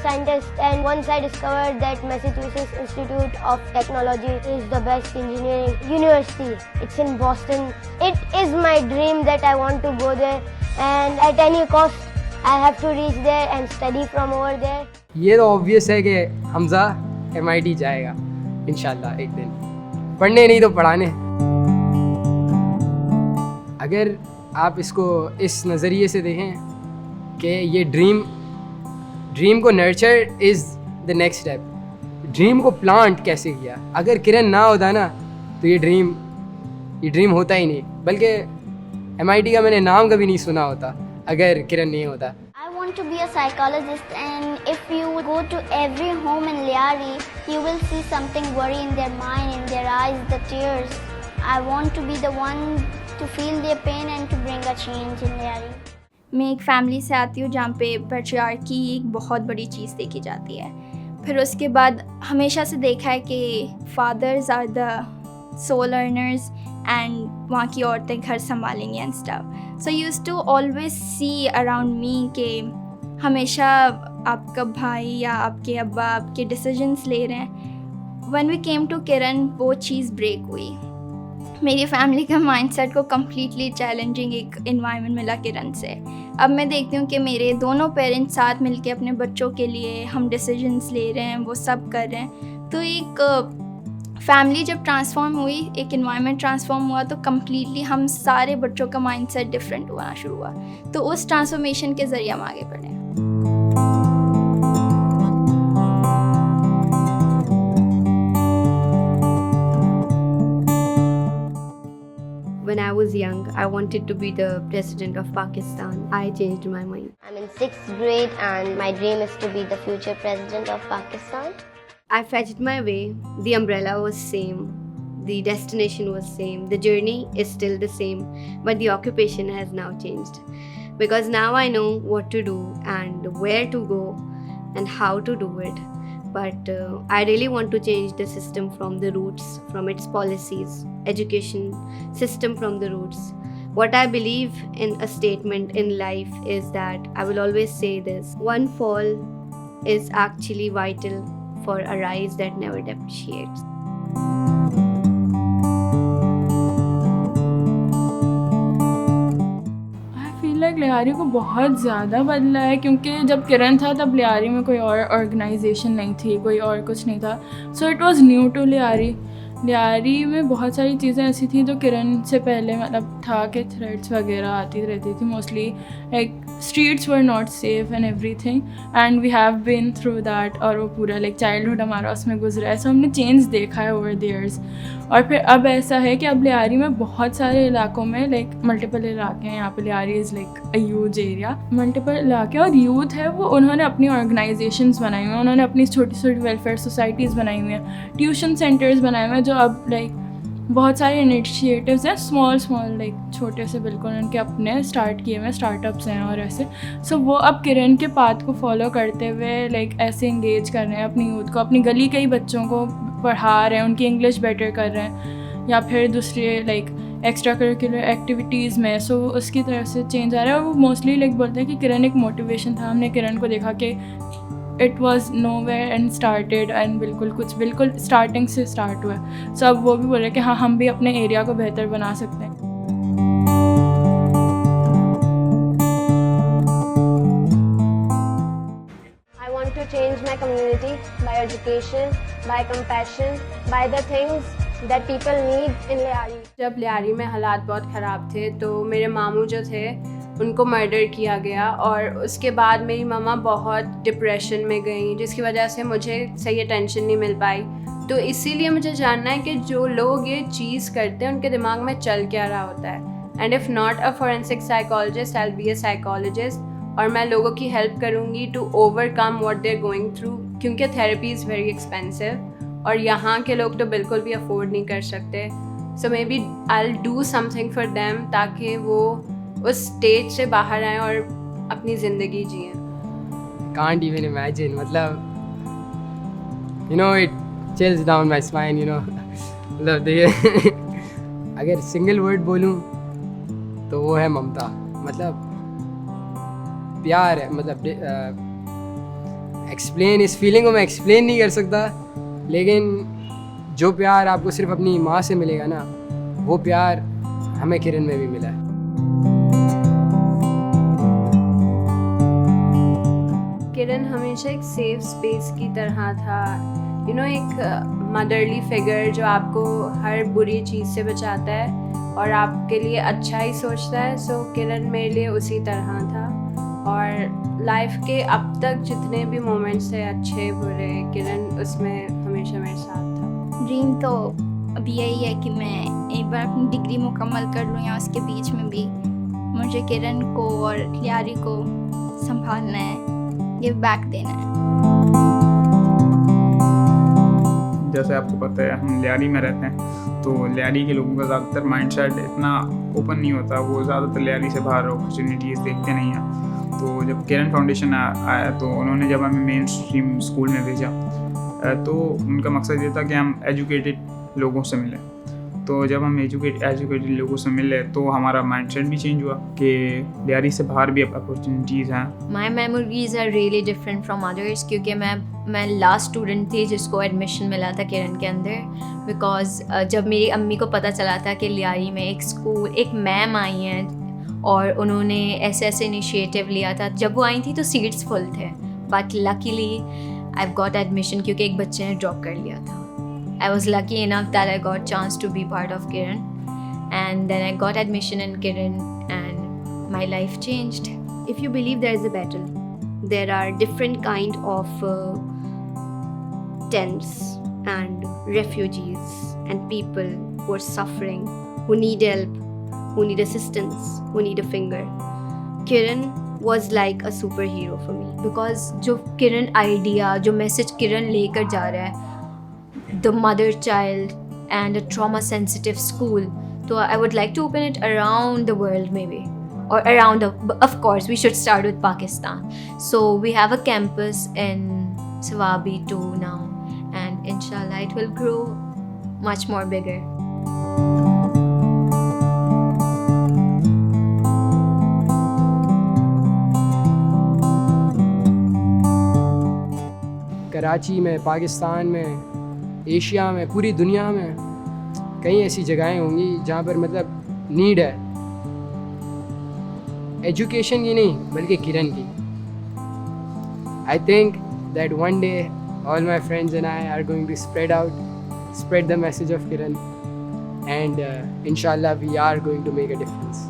scientist, and once I discovered that Massachusetts Institute of Technology is the best engineering university. It's in Boston. It is my dream that I want to go there, and at any cost I have to reach there and study from over there. ये तो obvious है कि Hamza MIT जाएगा इंशाल्लाह एक दिन, पढ़ने नहीं तो पढ़ाने। अगर आप इसको इस नज़रिए से देखें कि ये ड्रीम को nurture is the next step, dream को प्लांट कैसे किया। अगर किरण ना होता ना तो ये ड्रीम होता ही नहीं, बल्कि MIT का मैंने नाम कभी नहीं सुना होता अगर किरण नहीं होता। I want to be a psychologist, and if you go to every home in Lyari, you will see something worry in their mind, in their eyes, the tears. I want to be the one to feel their pain and to bring a change in Lyari. मैं एक family से आती हूँ जहाँ पे patriarchy एक बहुत बड़ी चीज़ देखी जाती है। फिर उसके बाद हमेशा से देखा है कि fathers are the sole earners and वहाँ की औरतें घर संभालेंगी and stuff. So used to always see around me कि हमेशा आपका भाई या आपके अब्बा आपके डिसीजंस ले रहे हैं। व्हेन वी केम टू किरण वो चीज़ ब्रेक हुई। मेरी फैमिली का माइंडसेट को कम्प्लीटली चैलेंजिंग एक इन्वायरमेंट मिला किरण से। अब मैं देखती हूँ कि मेरे दोनों पेरेंट्स साथ मिलके अपने बच्चों के लिए हम डिसीजंस ले रहे हैं, वो सब कर रहे हैं। तो एक फैमिली जब ट्रांसफॉर्म हुई, एक इन्वायरमेंट ट्रांसफॉर्म हुआ, तो कम्प्लीटली हम सारे बच्चों का माइंडसेट डिफरेंट होना शुरू हुआ। तो उस ट्रांसफॉर्मेशन के ज़रिए हम आगे बढ़े। When I was young, I wanted to be the president of Pakistan. I changed my mind. I'm in 6th grade and my dream is to be the future president of Pakistan. I fetched my way. The umbrella was same. The destination was same. The journey is still the same, but the occupation has now changed. Because now I know what to do and where to go and how to do it. But I really want to change the system from the roots, from its policies, education system from the roots. What I believe in a statement in life is that I will always say this: one fall is actually vital for a rise that never depreciates. Like Lyari को बहुत ज़्यादा बदला है, क्योंकि जब किरण था तब लियारी में कोई और ऑर्गेनाइजेशन नहीं थी, कोई और कुछ नहीं था। So it was new to Lyari. Lyari में बहुत सारी चीज़ें ऐसी थी जो किरण से पहले मतलब था कि थ्रेड्स वगैरह आती रहती थी mostly, like streets were not safe and everything, and we have been through that. और वो पूरा लाइक चाइल्डहुड हमारा उसमें गुजरा है। सो हमने चेंज देखा है ओवर द ईयर्स। और फिर अब ऐसा है कि अब लियारी में बहुत सारे इलाकों में लाइक मल्टीपल इलाके हैं। यहाँ पे Lyari is like a huge area, multiple इलाके, और यूथ है वो उन्होंने अपनी ऑर्गेनाइजेशंस बनाई हुई हैं, उन्होंने अपनी छोटी छोटी वेलफेयर सोसाइटीज़ बनाई हुई हैं, ट्यूशन सेंटर्स बनाए हुए हैं, जो अब लाइक बहुत सारे इनिशिएटिव्स हैं, स्मॉल लाइक छोटे से बिल्कुल उनके अपने स्टार्ट किए हुए स्टार्टअप्स हैं और ऐसे। सो वो अब किरण के पाथ को फॉलो करते हुए लाइक ऐसे इंगेज कर रहे हैं अपनी यूथ को, अपनी गली के ही बच्चों को पढ़ा रहे हैं, उनकी इंग्लिश बेटर कर रहे हैं, या फिर दूसरे लाइक एक्स्ट्रा करिकुलर एक्टिविटीज़ में। सो उसकी तरफ से चेंज आ रहा है। और वो मोस्टली लाइक बोलते हैं कि किरण एक मोटिवेशन था। हमने किरण को देखा कि it was nowhere and started, and बिल्कुल स्टार्टिंग से स्टार्ट हुआ है। सो अब वो भी बोल रहे कि हाँ, हम भी अपने एरिया को बेहतर बना सकते हैं। I want to change my community by education, by compassion, by the things that people need in Lyari. जब लियारी में हालात बहुत ख़राब थे तो मेरे मामू जो थे उनको मर्डर किया गया, और उसके बाद मेरी मम्मा बहुत डिप्रेशन में गई, जिसकी वजह से मुझे सही अटेंशन नहीं मिल पाई। तो इसीलिए मुझे जानना है कि जो लोग ये चीज़ करते हैं उनके दिमाग में चल क्या रहा होता है। And if not a forensic psychologist, I will be a psychologist, और मैं लोगों की हेल्प करूँगी to overcome what they are going through, क्योंकि थेरेपी इज़ वेरी एक्सपेंसिव और यहाँ के लोग तो बिल्कुल भी अफोर्ड नहीं कर सकते। So maybe I will do something for them, ताकि वो उस स्टेज से बाहर आएँ और अपनी ज़िंदगी जिएँ। Can't even imagine, मतलब you know it chills down my spine, you know. मतलब देखिए अगर सिंगल वर्ड बोलूँ तो वो है ममता। मतलब प्यार है, मतलब एक्सप्लेन, इस फीलिंग को मैं एक्सप्लेन नहीं कर सकता, लेकिन जो प्यार आपको सिर्फ अपनी माँ से मिलेगा ना, वो प्यार हमें किरण में भी मिला है। किरण हमेशा एक सेफ स्पेस की तरह था, एक मदरली फिगर जो आपको हर बुरी चीज़ से बचाता है और आपके लिए अच्छा ही सोचता है। सो किरण मेरे लिए उसी तरह था, और लाइफ के अब तक जितने भी मोमेंट्स थे अच्छे बुरे, किरण उसमें हमेशा मेरे साथ था। ड्रीम तो अभी यही है कि मैं एक बार अपनी डिग्री मुकम्मल कर लूँ, या उसके बीच में भी मुझे किरण को और लियारी को संभालना है, गिव बैक देना है। जैसे आपको पता है हम लियारी में रहते हैं, तो लियारी के लोगों का ज़्यादातर माइंडसेट इतना ओपन नहीं होता, वो ज़्यादातर लियारी से बाहर अपॉर्चुनिटीज़ देखते नहीं हैं। तो जब किरण फाउंडेशन आया तो उन्होंने जब हमें मेन स्ट्रीम स्कूल में भेजा, तो उनका मकसद ये था कि हम एजुकेटेड लोगों से मिलें। तो जब हम एजुकेटेड लोगों से मिले तो हमारा माइंडसेट भी चेंज हुआ कि लियारी से बाहर भी अपॉर्चुनिटीज़ हैं। My memories are really different from others, क्योंकि मैं लास्ट स्टूडेंट थी जिसको एडमिशन मिला था किरण के अंदर। बिकॉज जब मेरी अम्मी को पता चला था कि लियारी में एक मैम आई हैं और उन्होंने ऐसे इनिशिएटिव लिया था, जब वो आई थी तो सीट्स फुल थे, but luckily I got admission क्योंकि एक बच्चे ने ड्रॉप कर लिया था। I was lucky enough that I got chance to be part of Kiran, and then I got admission in Kiran and my life changed. If you believe there is a battle, there are different kind of tents and refugees and people who are suffering, who need help, who need assistance, who need a finger. Kiran was like a superhero for me. Because जो किरण idea, जो message किरण लेकर जा रहा है, the mother child and a trauma sensitive school, so I would like to open it around the world maybe, or around of course we should start with Pakistan. So we have a campus in Swabi too now, and inshallah it will grow much more bigger. Karachi में, पाकिस्तान में, Asia में, पूरी दुनिया में कई ऐसी जगहें होंगी जहाँ पर मतलब नीड है एजुकेशन की नहीं बल्कि किरण की। I think that one day all my friends and I are going to spread the message of Kiran, and inshallah we are going to make a difference.